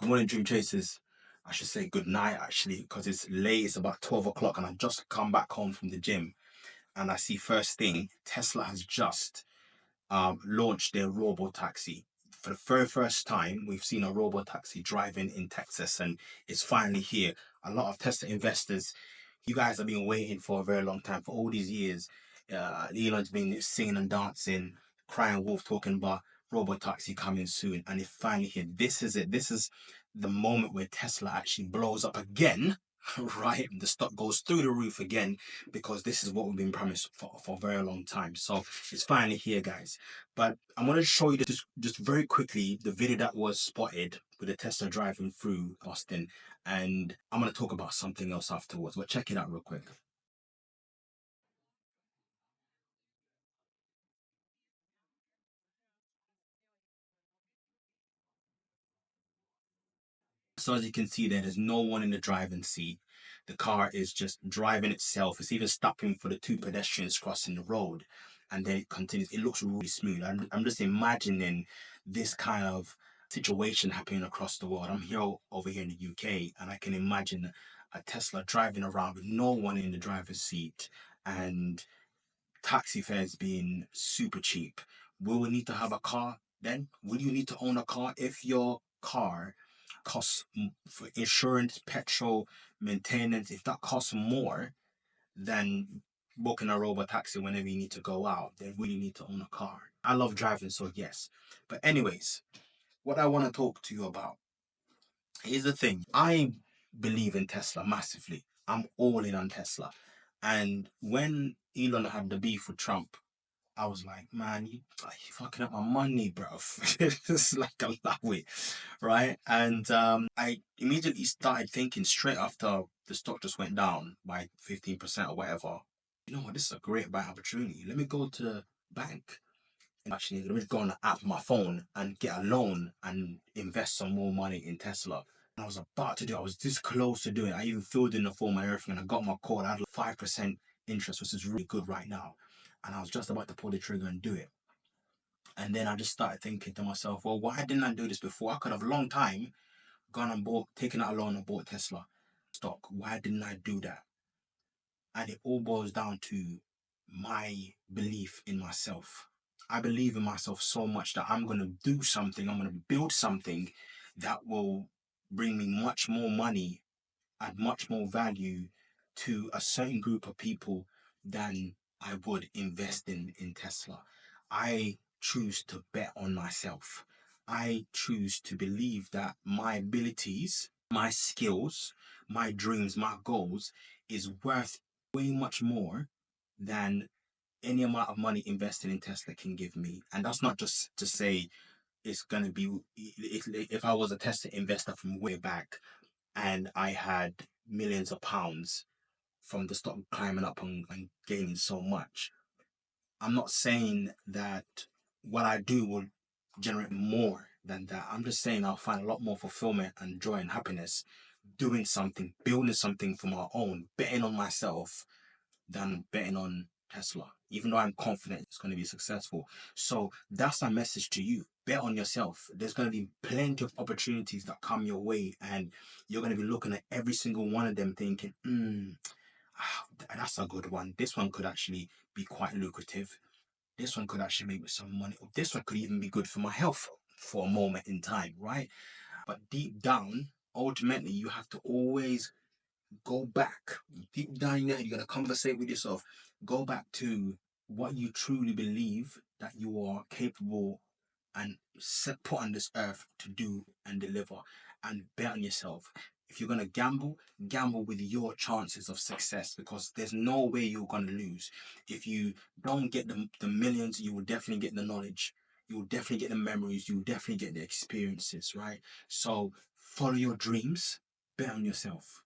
Good morning, Dream Chasers. I should say good night actually, because it's late. It's about 12 o'clock, and I just come back home from the gym. And I see first thing Tesla has just launched their RoboTaxi. For the very first time, we've seen a RoboTaxi driving in Texas, and it's finally here. A lot of Tesla investors, you guys have been waiting for a very long time. For all these years, Elon's been singing and dancing, crying wolf, talking about RoboTaxi coming soon, and it finally here. This is it. This is the moment where Tesla actually blows up again. Right, the stock goes through the roof again, because this is what we've been promised for a very long time. So it's finally here, guys. But I'm going to show you just very quickly the video that was spotted with the Tesla driving through Austin, and I'm going to talk about something else afterwards. But check it out real quick. So as you can see there's no one in the driving seat. The car is just driving itself. It's even stopping for the two pedestrians crossing the road. And then it continues. It looks really smooth. I'm just imagining this kind of situation happening across the world. I'm here over here in the UK, and I can imagine a Tesla driving around with no one in the driver's seat, and taxi fares being super cheap. Will we need to have a car then? Will you need to own a car if your car costs for insurance, petrol, maintenance? If that costs more than booking a robot taxi whenever you need to go out, then will you need to own a car? I love driving, so yes. But anyways, what I want to talk to you about, here's the thing. I believe in Tesla massively. I'm all in on Tesla. And when Elon had the beef with Trump, I was like, man, you fucking up my money, bro. It's like, allow it, right? And I immediately started thinking straight after the stock just went down by 15% or whatever. You know what? This is a great buy opportunity. Let me go to the bank and actually let me go on the app on my phone and get a loan and invest some more money in Tesla. And I was about to do it. I was this close to doing it. I even filled in the form and everything, and I got my call. I had like 5% interest, which is really good right now. And I was just about to pull the trigger and do it. And then I just started thinking to myself, well, why didn't I do this before? I could have a long time gone and taken out a loan and bought Tesla stock. Why didn't I do that? And it all boils down to my belief in myself. I believe in myself so much that I'm going to do something, I'm going to build something that will bring me much more money, add much more value to a certain group of people than I would invest in Tesla. I choose to bet on myself. I choose to believe that my abilities, my skills, my dreams, my goals is worth way much more than any amount of money invested in Tesla can give me. And that's not just to say it's going to be, if I was a Tesla investor from way back and I had millions of pounds from the stock climbing up and gaining so much, I'm not saying that what I do will generate more than that. I'm just saying I'll find a lot more fulfillment and joy and happiness doing something, building something for my own, betting on myself than betting on Tesla, even though I'm confident it's going to be successful. So that's my message to you. Bet on yourself. There's going to be plenty of opportunities that come your way, and you're going to be looking at every single one of them thinking, that's a good one. This one could actually be quite lucrative. This one could actually make me some money. This one could even be good for my health for a moment in time, right? But deep down, ultimately, you have to always go back deep down in there. You gotta conversate with yourself. Go back to what you truly believe that you are capable and set put on this earth to do and deliver, and bet on yourself. If you're gonna gamble, gamble with your chances of success, because there's no way you're gonna lose. If you don't get the millions, you will definitely get the knowledge. You will definitely get the memories. You will definitely get the experiences, right? So follow your dreams, bet on yourself.